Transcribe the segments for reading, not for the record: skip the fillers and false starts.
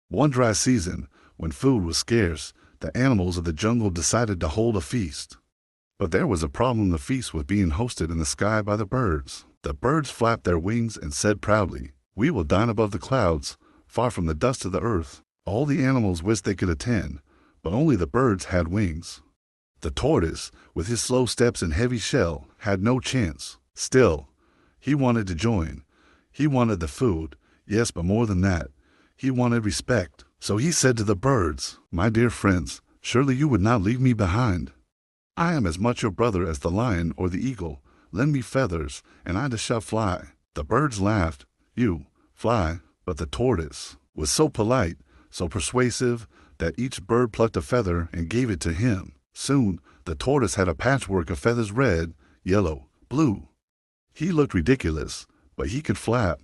One dry season, when food was scarce, the animals of the jungle decided to hold a feast. But there was a problem. The feast was being hosted in the sky by the birds. The birds flapped their wings and said proudly, "We will dine above the clouds, far from the dust of the earth." All the animals wished they could attend, but only the birds had wings. The tortoise, with his slow steps and heavy shell, had no chance. Still, he wanted to join. He wanted the food, yes, but more than that, he wanted respect. So he said to the birds, "My dear friends, surely you would not leave me behind. I am as much your brother as the lion or the eagle. Lend me feathers, and I shall fly." The birds laughed. "You fly?" But the tortoise was so polite, so persuasive, that each bird plucked a feather and gave it to him. Soon, the tortoise had a patchwork of feathers: red, yellow, blue. He looked ridiculous, but he could flap,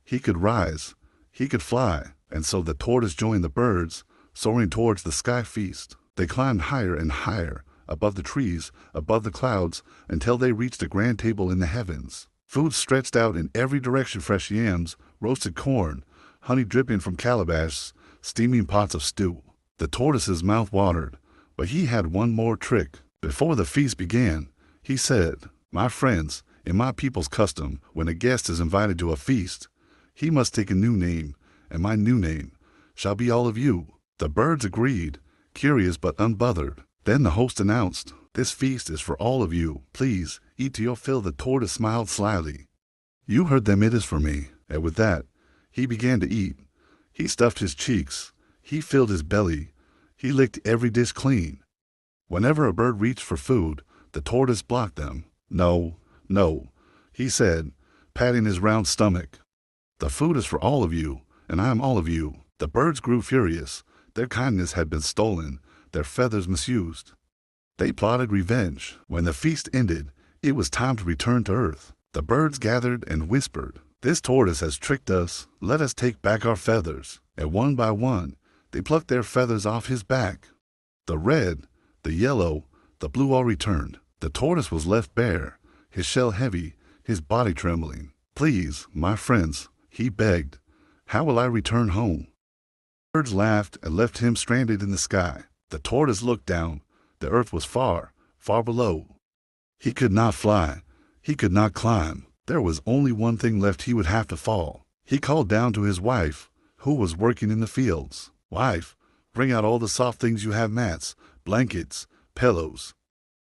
he could rise, he could fly. And so the tortoise joined the birds, soaring towards the sky feast. They climbed higher and higher, above the trees, above the clouds, until they reached a grand table in the heavens. Food stretched out in every direction: fresh yams, roasted corn, honey dripping from calabashes, steaming pots of stew. The tortoise's mouth watered, but he had one more trick. Before the feast began, he said, "My friends, in my people's custom, when a guest is invited to a feast, he must take a new name, and my new name shall be all of you." The birds agreed, curious but unbothered. Then the host announced, "This feast is for all of you. Please, eat to your fill." The tortoise smiled slyly. "You heard them, it is for me." And with that, he began to eat. He stuffed his cheeks, he filled his belly, he licked every dish clean. Whenever a bird reached for food, the tortoise blocked them. "No, no," he said, patting his round stomach. "The food is for all of you, and I am all of you." The birds grew furious. Their kindness had been stolen, their feathers misused. They plotted revenge. When the feast ended, it was time to return to earth. The birds gathered and whispered, "This tortoise has tricked us. Let us take back our feathers." And one by one, they plucked their feathers off his back. The red, the yellow, the blue all returned. The tortoise was left bare, his shell heavy, his body trembling. "Please, my friends," he begged, "how will I return home?" The birds laughed and left him stranded in the sky. The tortoise looked down. The earth was far, far below. He could not fly. He could not climb. There was only one thing left: he would have to fall. He called down to his wife, who was working in the fields. "Wife, bring out all the soft things you have: mats, blankets, pillows.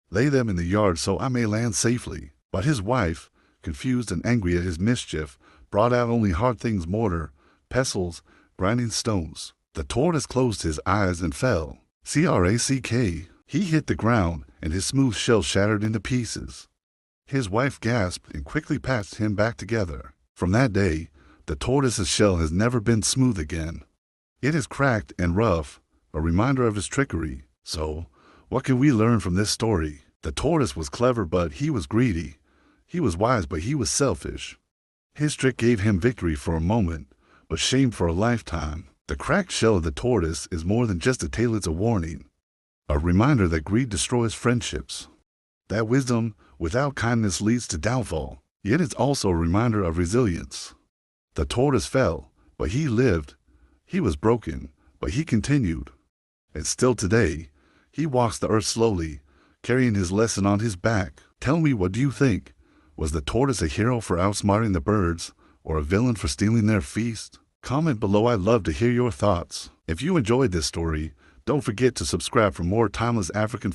Lay them in the yard so I may land safely." But his wife, confused and angry at his mischief, brought out only hard things: mortar, pestles, grinding stones. The tortoise closed his eyes and fell. Crack! He hit the ground, and his smooth shell shattered into pieces. His wife gasped and quickly patched him back together. From that day, the tortoise's shell has never been smooth again. It is cracked and rough, a reminder of his trickery. So, what can we learn from this story? The tortoise was clever, but he was greedy. He was wise, but he was selfish. His trick gave him victory for a moment, but shame for a lifetime. The cracked shell of the tortoise is more than just a tale, it's a warning. A reminder that greed destroys friendships, that wisdom without kindness leads to downfall. Yet it's also a reminder of resilience. The tortoise fell, but he lived. He was broken, but he continued. And still today, he walks the earth slowly, carrying his lesson on his back. Tell me, what do you think? Was the tortoise a hero for outsmarting the birds, or a villain for stealing their feast? Comment below. I'd love to hear your thoughts. If you enjoyed this story, don't forget to subscribe for more timeless African